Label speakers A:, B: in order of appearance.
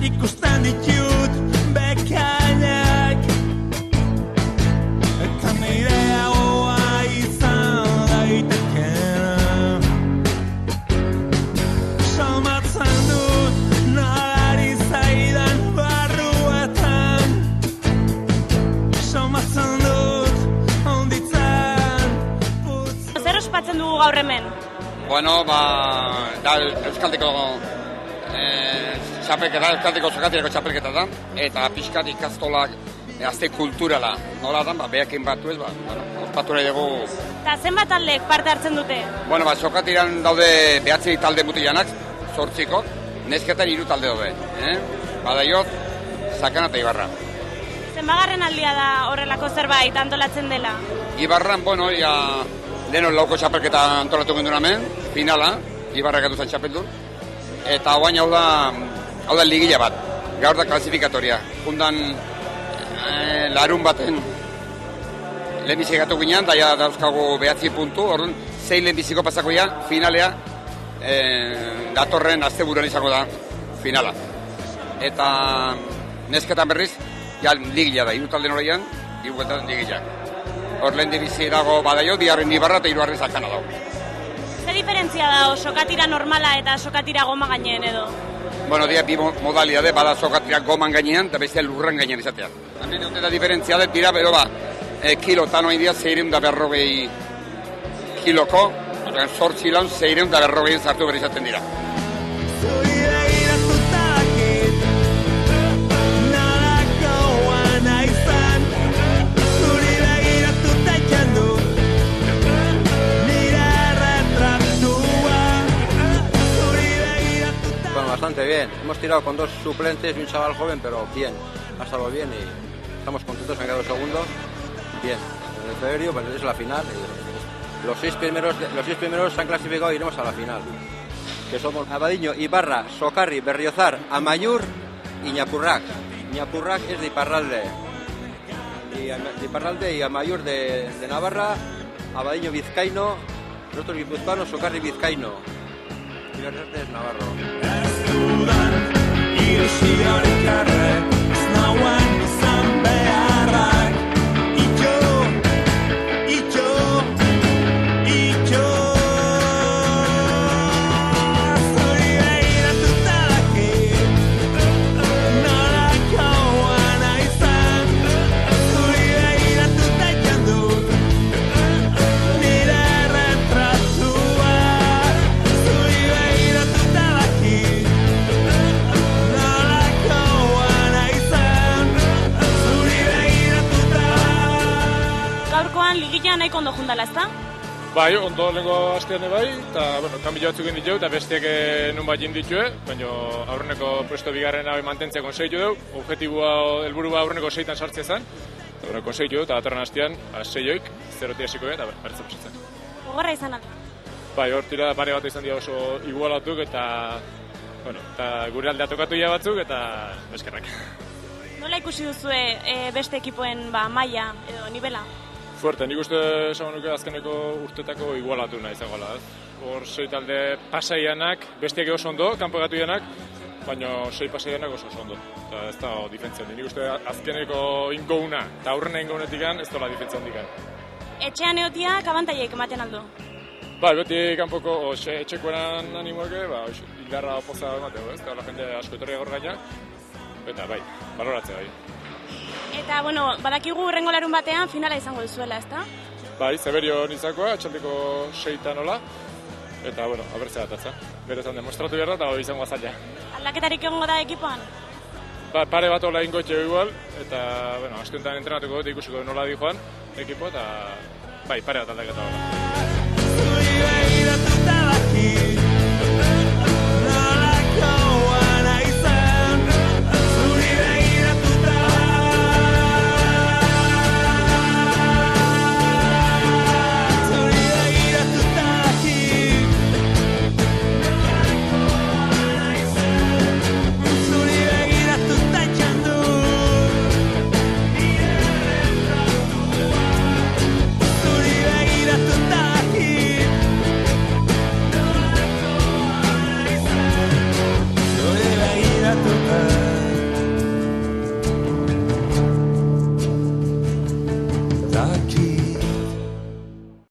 A: ikusten ditut bekainak eta nire haua izan daitekena somatzen dut nolari zaidan barruetan somatzen dut onditzen
B: Zer ospatzen dugu gaur hemen?
C: Bueno, da Euskaldeko txapelketa, Euskaldeko sokatirako txapelketa da, eta pixkat ikastolak azte kulturala. Nola da, behakin batu ez, ospatu nahi dugu.
B: Eta zenbat taldek parte hartzen dute?
C: Bueno, sokatiran daude 9 talde mutilanak, 8, nesketan 3 talde daude. Badaiot, Sakana eta Ibarra.
B: Zenbagarren aldia da horrelako zerbait antolatzen dela?
C: Ibarran, bueno, leheno lauko txapelketa antolatu gendun hemen, finala, Ibarra gatu zen txapeldun, eta guain hau da ligila bat, gaur da klasifikatoria. Jundan larun baten lehenbizik gatu ginean, daia dauzkagu 9 puntu, orduan 6 lehenbiziko pasako ya, finalea, datorren asteburuan izango da finala. Eta nesketan berriz, ja ligila da, 3 talde noraian, 3 ligila. Hor lehen dibizi dago Badaio, bigarren Ibarra eta 3. Sakana dago.
B: Zer diferentzia da sokatira normala eta sokatira goma gainean edo?
C: Bueno, dira bi modalidade, bada sokatira goman gainean eta beste lurran gainean izatea. Hemen dute da diferentzia da, dira, bero kilo eta noin dira 640 kiloko, 8 lan 640 zartu berri izaten dira.
D: Bastante bien, hemos tirado con 2 suplentes y un chaval joven, pero bien, ha estado bien y estamos contentos, han quedado segundos, bien. En el febrero pues es la final, y los 6 primeros se han clasificado y iremos a la final, que somos Abadiño, Ibarra, Sokarri, Berriozar, Amaiur y Ñapurrak. Ñapurrak es de Iparralde y Amaiur de Navarra, Abadiño vizcaíno, nosotros guipuzcoanos, Sokarri vizcaíno y Berriozar es Navarro.
B: Nahiko ondo jundala, ezta?
E: Bai, ondo lehenko astean bai, eta, bueno, kanbio batzuk ditu eta besteak nun bat jinditue, baina aurreneko puesto bigarrena mantentzea konseitu dugu, objetibua, helburua aurreneko 6 sartzea zen, eta bueno, konseitu dugu, eta datorren astean, 6 0 hasiko eta bertzen pasatzen.
B: Gogorra izan alda?
E: Bai, hor tira pare bat izan dira oso igualatuk, eta, bueno, eta gure aldea tokatu ja batzuk, eta eskerrak.
B: Nola ikusi duzue beste ekipoen maila edo nivela?
E: Fuerte, nik uste esan nuke azkeneko urtetako igualatu nahi zagoela, ez? Hor 6 talde pasaianak, bestiak oso ondo, kanpo gatu janak, baina 6 pasaianak oso ondo. Eta ez da difentzia handi, nik uste azkeneko ingouna, eta aurrena ingounetik ez dola difentzia handikan.
B: Etxean egotiak abantaiek ematen aldo?
E: Ba, beti kanpoko etxekoeran animoeke, indarra opoza emateko, ez? Eta la jende asko etorri agor gaina, eta bai, baloratzea bai.
B: Eta, bueno, badakigu hurrengo larun batean finala izango duzuela, ezta?
E: Bai, Zeberio nizakoa, atxaldeko 6 nola, eta, bueno, abertzea datatza. Berezan demostratu behar da, eta hori izango azaila.
B: Aldaketarik egongo da ekipoan?
E: Ba, pare bat hola ingotxe igual, eta, bueno, askentan entrenatuko dut ikusiko nola di joan ekipo, eta, bai, pare bat aldaketa hola.